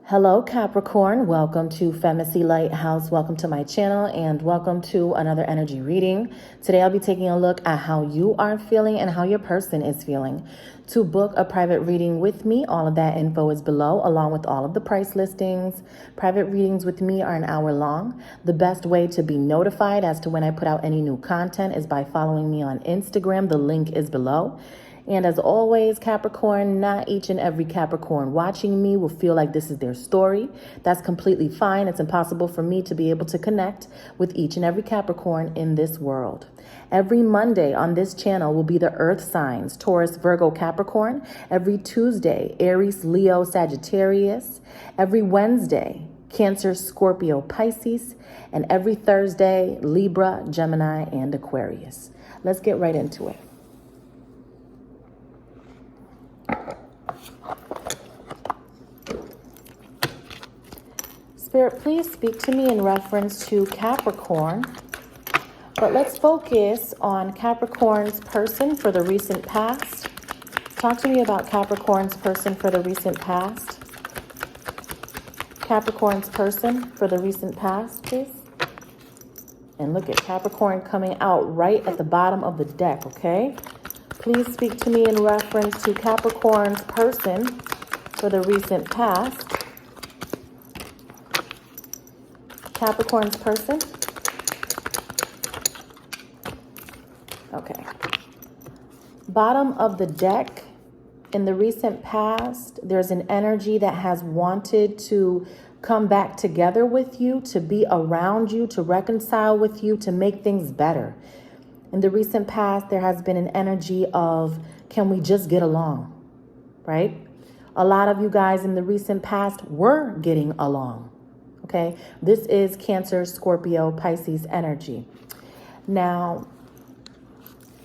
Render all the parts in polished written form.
Hello Capricorn, welcome to Femacy LightHouse, welcome to my channel, and welcome to another energy reading. Today I'll be taking a look at how you are feeling and how your person is feeling. To book a private reading with me, all of that info is below, along with all of the price listings. Private readings with me are an hour long. The best way to be notified as to when I put out any new content is by following me on Instagram. The link is below. And as always, Capricorn, not each and every Capricorn watching me will feel like this is their story. That's completely fine. It's impossible for me to be able to connect with each and every Capricorn in this world. Every Monday on this channel will be the earth signs, Taurus, Virgo, Capricorn. Every Tuesday, Aries, Leo, Sagittarius. Every Wednesday, Cancer, Scorpio, Pisces. And every Thursday, Libra, Gemini, and Aquarius. Let's get right into it. Spirit, please speak to me in reference to Capricorn, but let's focus on Capricorn's person for the recent past. Talk to me about Capricorn's person for the recent past. Capricorn's person for the recent past, please. And look at Capricorn coming out right at the bottom of the deck, okay? Please speak to me in reference to Capricorn's person for the recent past. Capricorn's person. Okay. Bottom of the deck. In the recent past, there's an energy that has wanted to come back together with you, to be around you, to reconcile with you, to make things better. In the recent past, there has been an energy of, can we just get along, right? A lot of you guys in the recent past were getting along, okay? This is Cancer, Scorpio, Pisces energy. Now,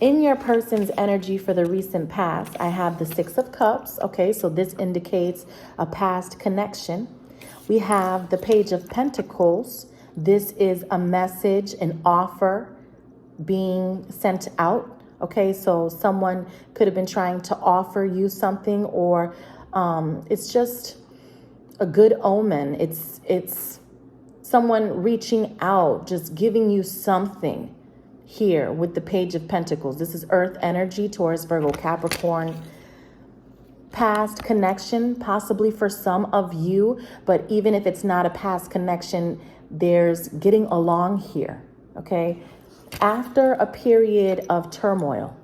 in your person's energy for the recent past, I have the Six of Cups, okay? So this indicates a past connection. We have the Page of Pentacles. This is a message, an offer being sent out. Okay, so someone could have been trying to offer you something, or it's just a good omen. It's someone reaching out, just giving you something here with the Page of Pentacles. This is earth energy, Taurus, Virgo, Capricorn. Past connection, possibly for some of you, but even if it's not a past connection, there's getting along here, okay? After a period of turmoil.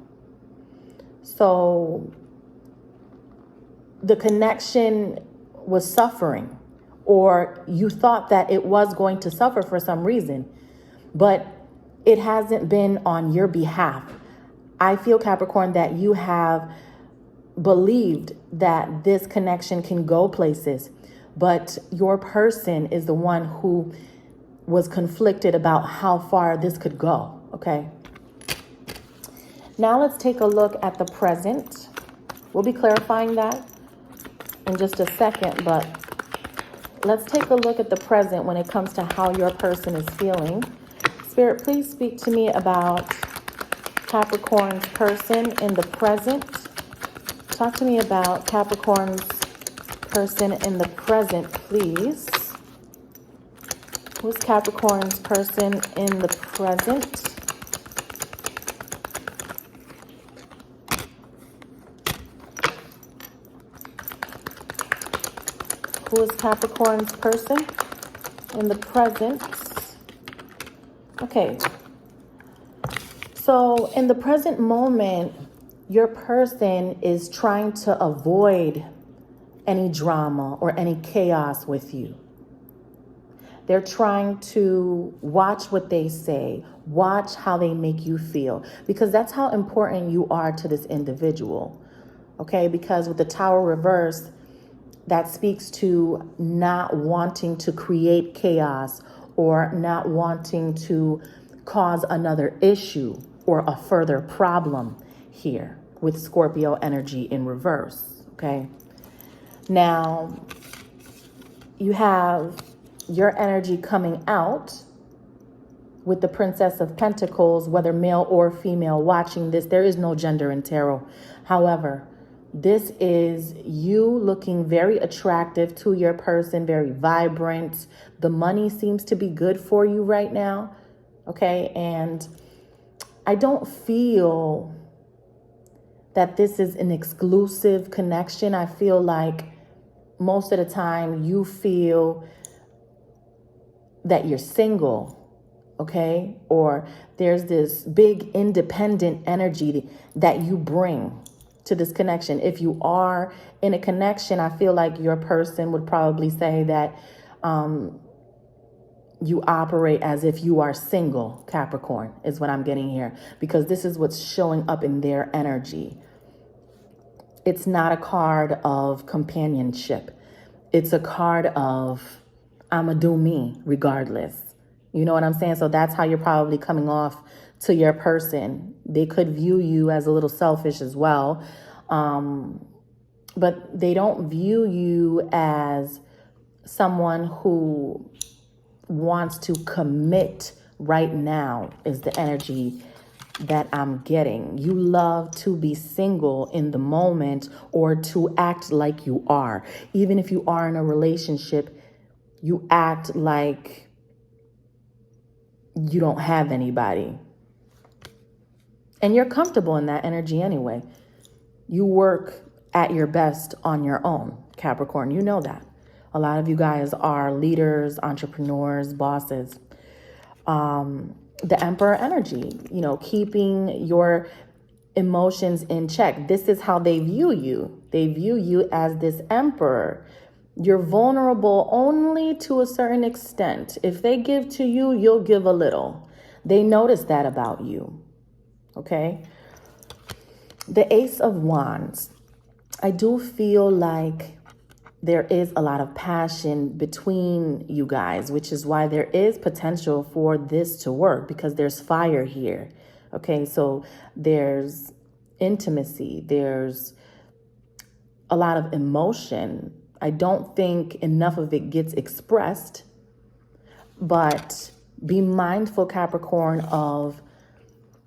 So the connection was suffering, or you thought that it was going to suffer for some reason, but it hasn't been on your behalf. I feel, Capricorn, that you have believed that this connection can go places, but your person is the one who was conflicted about how far this could go. Okay. Now let's take a look at the present. We'll be clarifying that in just a second, but let's take a look at the present when it comes to how your person is feeling. Spirit, please speak to me about Capricorn's person in the present. Talk to me about Capricorn's person in the present, please. Who's Capricorn's person in the present? Who is Capricorn's person in the present? Okay. So in the present moment, your person is trying to avoid any drama or any chaos with you. They're trying to watch what they say, watch how they make you feel, because that's how important you are to this individual. Okay, because with the Tower reverse, that speaks to not wanting to create chaos or not wanting to cause another issue or a further problem here with Scorpio energy in reverse, okay? Now, you have your energy coming out with the Princess of Pentacles, whether male or female watching this. There is no gender in tarot. However, This is you looking very attractive to your person, very vibrant. The money seems to be good for you right now. Okay. And I don't feel that this is an exclusive connection. I feel like most of the time you feel that you're single. Okay. Or there's this big independent energy that you bring to this connection. If you are in a connection, I feel like your person would probably say that you operate as if you are single, Capricorn, is what I'm getting here, because this is what's showing up in their energy. It's not a card of companionship. It's a card of I'ma do me regardless. You know what I'm saying? So that's how you're probably coming off to your person. They could view you as a little selfish as well. But they don't view you as someone who wants to commit right now, is the energy that I'm getting. You love to be single in the moment, or to act like you are. Even if you are in a relationship, you act like you don't have anybody. And you're comfortable in that energy anyway. You work at your best on your own, Capricorn. You know that. A lot of you guys are leaders, entrepreneurs, bosses. The Emperor energy, you know, keeping your emotions in check. This is how they view you. They view you as this emperor. You're vulnerable only to a certain extent. If they give to you, you'll give a little. They notice that about you. Okay. The Ace of Wands. I do feel like there is a lot of passion between you guys, which is why there is potential for this to work, because there's fire here. Okay, so there's intimacy, there's a lot of emotion. I don't think enough of it gets expressed, but be mindful, Capricorn, of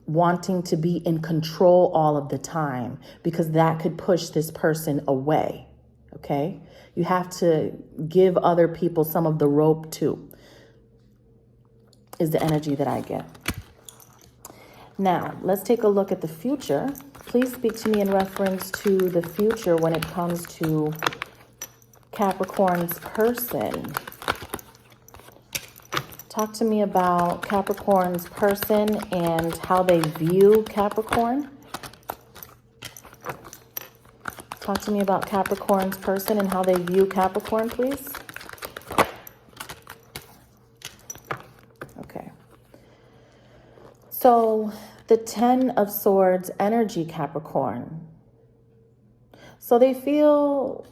wanting to be in control all of the time, because that could push this person away. Okay, you have to give other people some of the rope too, is the energy that I get. Now, let's take a look at the future. Please speak to me in reference to the future when it comes to Capricorn's person. Talk to me about Capricorn's person and how they view Capricorn. Talk to me about Capricorn's person and how they view Capricorn, please. Okay. So the 10 of Swords energy, Capricorn. So they feel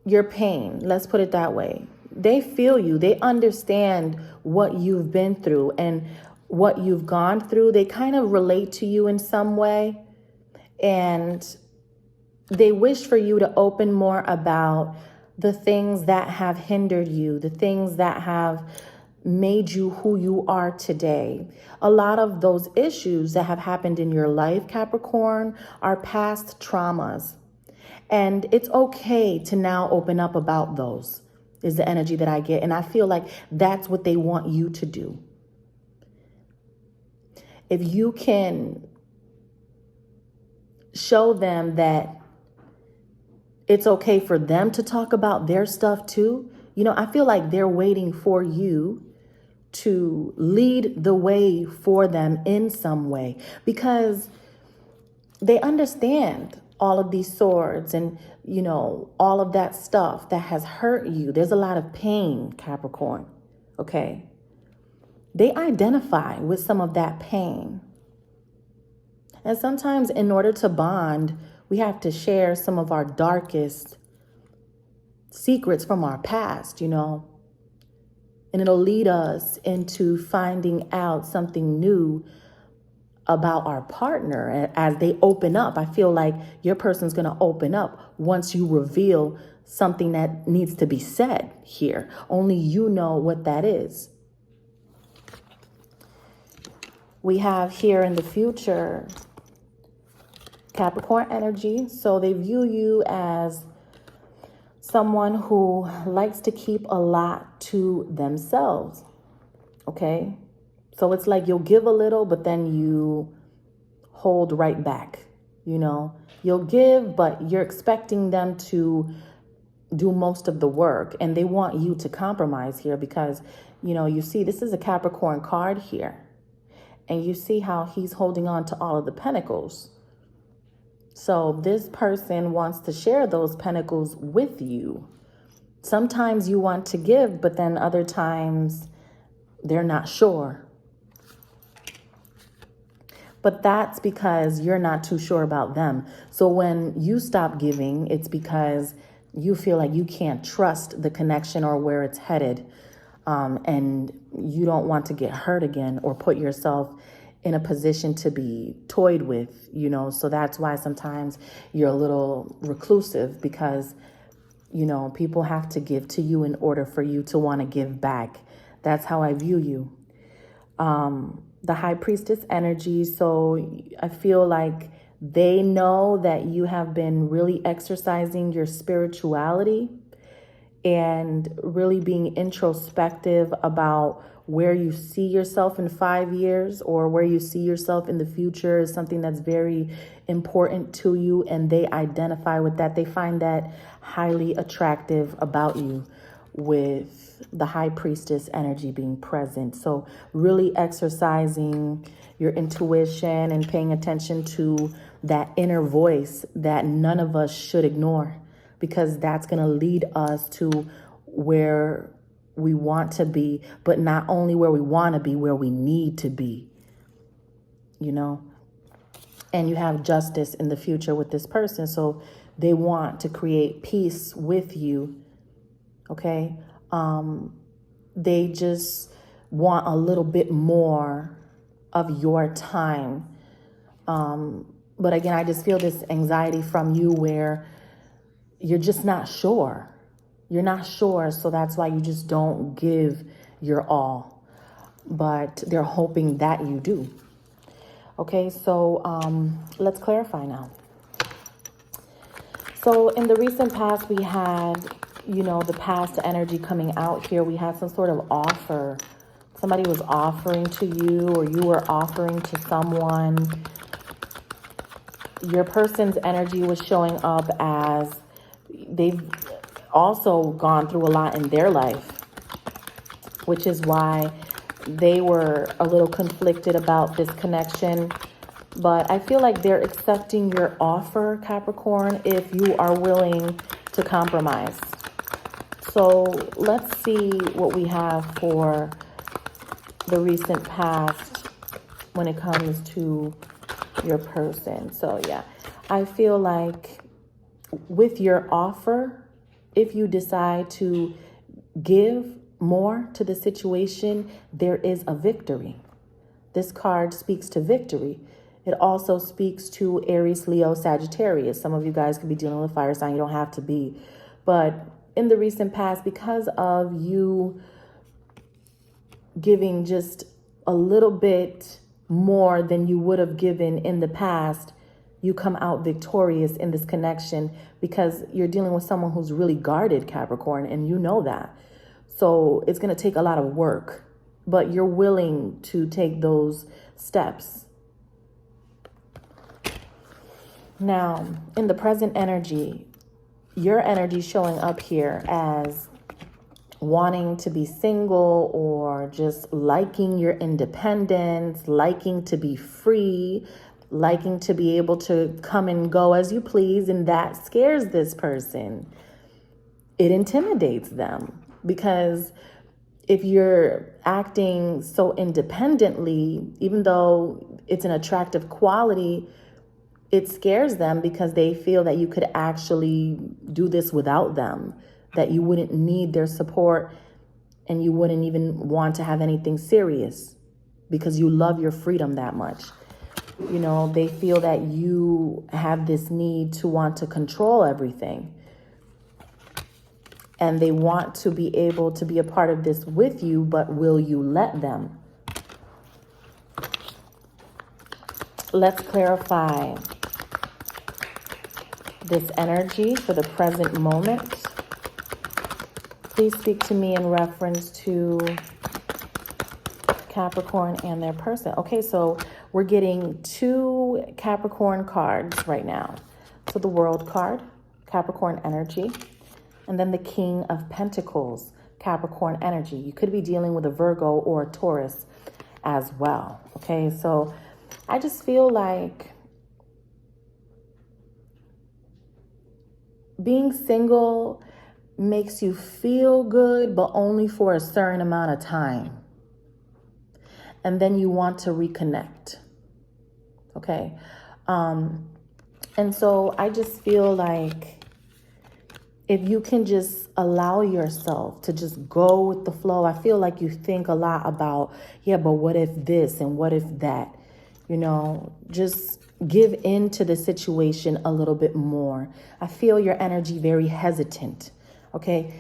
your pain. Let's put it that way. They feel you. They understand what you've been through and what you've gone through. They kind of relate to you in some way. And they wish for you to open more about the things that have hindered you, the things that have made you who you are today. A lot of those issues that have happened in your life, Capricorn, are past traumas. And it's okay to now open up about those, is the energy that I get. And I feel like that's what they want you to do. If you can show them that it's okay for them to talk about their stuff too. You know, I feel like they're waiting for you to lead the way for them in some way, because they understand all of these swords and, you know, all of that stuff that has hurt you. There's a lot of pain, Capricorn. Okay. They identify with some of that pain. And sometimes in order to bond, we have to share some of our darkest secrets from our past, you know, and it'll lead us into finding out something new about our partner as they open up. I feel like your person's going to open up once you reveal something that needs to be said here. Only you know what that is. We have here in the future Capricorn energy. So they view you as someone who likes to keep a lot to themselves. Okay. So it's like you'll give a little, but then you hold right back. You know, you'll give, but you're expecting them to do most of the work, and they want you to compromise here because, you know, you see, this is a Capricorn card here, and you see how he's holding on to all of the pentacles. So this person wants to share those pentacles with you. Sometimes you want to give, but then other times they're not sure. But that's because you're not too sure about them. So when you stop giving, it's because you feel like you can't trust the connection or where it's headed. And you don't want to get hurt again or put yourself in a position to be toyed with, you know. So that's why sometimes you're a little reclusive, because, you know, people have to give to you in order for you to want to give back. That's how I view you. The High Priestess energy. So I feel like they know that you have been really exercising your spirituality and really being introspective about where you see yourself in 5 years or where you see yourself in the future is something that's very important to you. And they identify with that. They find that highly attractive about you, with the High Priestess energy being present. So really exercising your intuition and paying attention to that inner voice that none of us should ignore, because that's going to lead us to where we want to be, but not only where we want to be, where we need to be, you know. And you have justice in the future with this person. So they want to create peace with you. Okay. They just want a little bit more of your time. But again, I just feel this anxiety from you where you're just not sure. You're not sure. So that's why you just don't give your all, but they're hoping that you do. Okay. So, let's clarify now. So in the recent past, we had, you know, the past energy coming out here. We had some sort of offer. Somebody was offering to you, or you were offering to someone. Your person's energy was showing up as they've also gone through a lot in their life, which is why they were a little conflicted about this connection. But I feel like they're accepting your offer, Capricorn, if you are willing to compromise. So let's see what we have for the recent past when it comes to your person. So yeah, I feel like with your offer, if you decide to give more to the situation, there is a victory. This card speaks to victory. It also speaks to Aries, Leo, Sagittarius. Some of you guys could be dealing with fire sign. You don't have to be. But in the recent past, because of you giving just a little bit more than you would have given in the past, you come out victorious in this connection, because you're dealing with someone who's really guarded, Capricorn, and you know that. So it's going to take a lot of work, but you're willing to take those steps. Now, in the present energy, your energy showing up here as wanting to be single, or just liking your independence, liking to be free, liking to be able to come and go as you please. And that scares this person. It intimidates them, because if you're acting so independently, even though it's an attractive quality, it scares them, because they feel that you could actually do this without them, that you wouldn't need their support, and you wouldn't even want to have anything serious, because you love your freedom that much. You know, they feel that you have this need to want to control everything, and they want to be able to be a part of this with you, but will you let them? Let's clarify this energy for the present moment. Please speak to me in reference to Capricorn and their person. Okay, so we're getting 2 Capricorn cards right now. So the World card, Capricorn energy, and then the King of Pentacles, Capricorn energy. You could be dealing with a Virgo or a Taurus as well. Okay, so I just feel like being single makes you feel good, but only for a certain amount of time. And then you want to reconnect. Okay. And so I just feel like if you can just allow yourself to just go with the flow, I feel like you think a lot about, yeah, but what if this and what if that? You know, just give in to the situation a little bit more. I feel your energy very hesitant. Okay.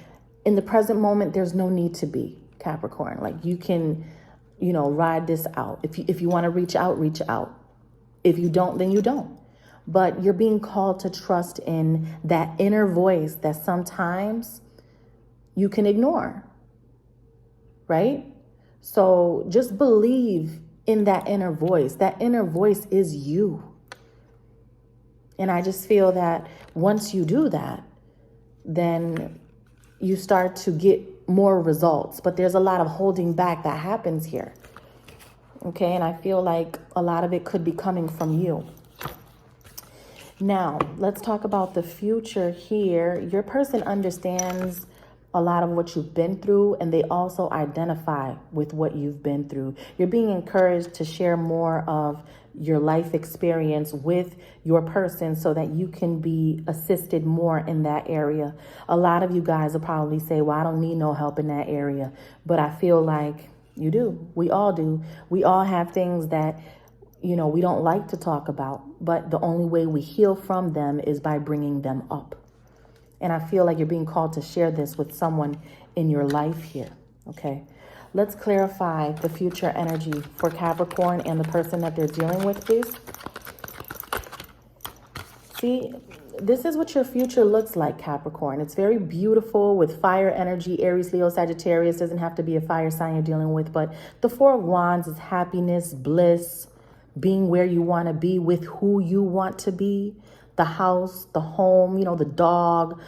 In the present moment, there's no need to be, Capricorn. Like you can, you know, ride this out. If you want to reach out, reach out. If you don't, then you don't. But you're being called to trust in that inner voice that sometimes you can ignore, right? So just believe in that inner voice. That inner voice is you. And I just feel that once you do that, then you start to get more results. But there's a lot of holding back that happens here. Okay, and I feel like a lot of it could be coming from you. Now, let's talk about the future here. Your person understands a lot of what you've been through, and they also identify with what you've been through. You're being encouraged to share more of your life experience with your person so that you can be assisted more in that area. A lot of you guys will probably say, well, I don't need no help in that area. But I feel like you do. We all do. We all have things that, you know, we don't like to talk about, but the only way we heal from them is by bringing them up. And I feel like you're being called to share this with someone in your life here. Okay. Let's clarify the future energy for Capricorn and the person that they're dealing with, please. See, this is what your future looks like, Capricorn. It's very beautiful with fire energy. Aries, Leo, Sagittarius. Doesn't have to be a fire sign you're dealing with, but the 4 of Wands is happiness, bliss, being where you want to be with who you want to be. The house, the home, you know, the dog,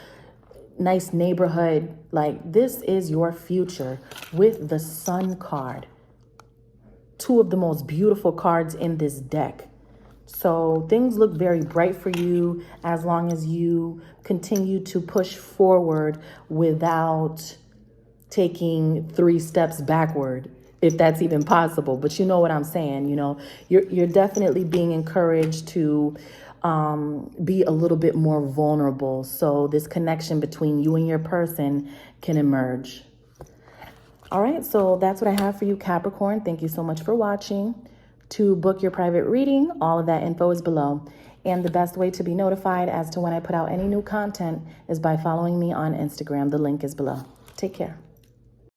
nice neighborhood. Like, this is your future with the Sun card. 2 of the most beautiful cards in this deck. So things look very bright for you as long as you continue to push forward without taking 3 steps backward, if that's even possible. But you know what I'm saying, you know, you're definitely being encouraged to be a little bit more vulnerable. So this connection between you and your person can emerge. All right, so that's what I have for you, Capricorn. Thank you so much for watching. To book your private reading, all of that info is below. And the best way to be notified as to when I put out any new content is by following me on Instagram. The link is below. Take care.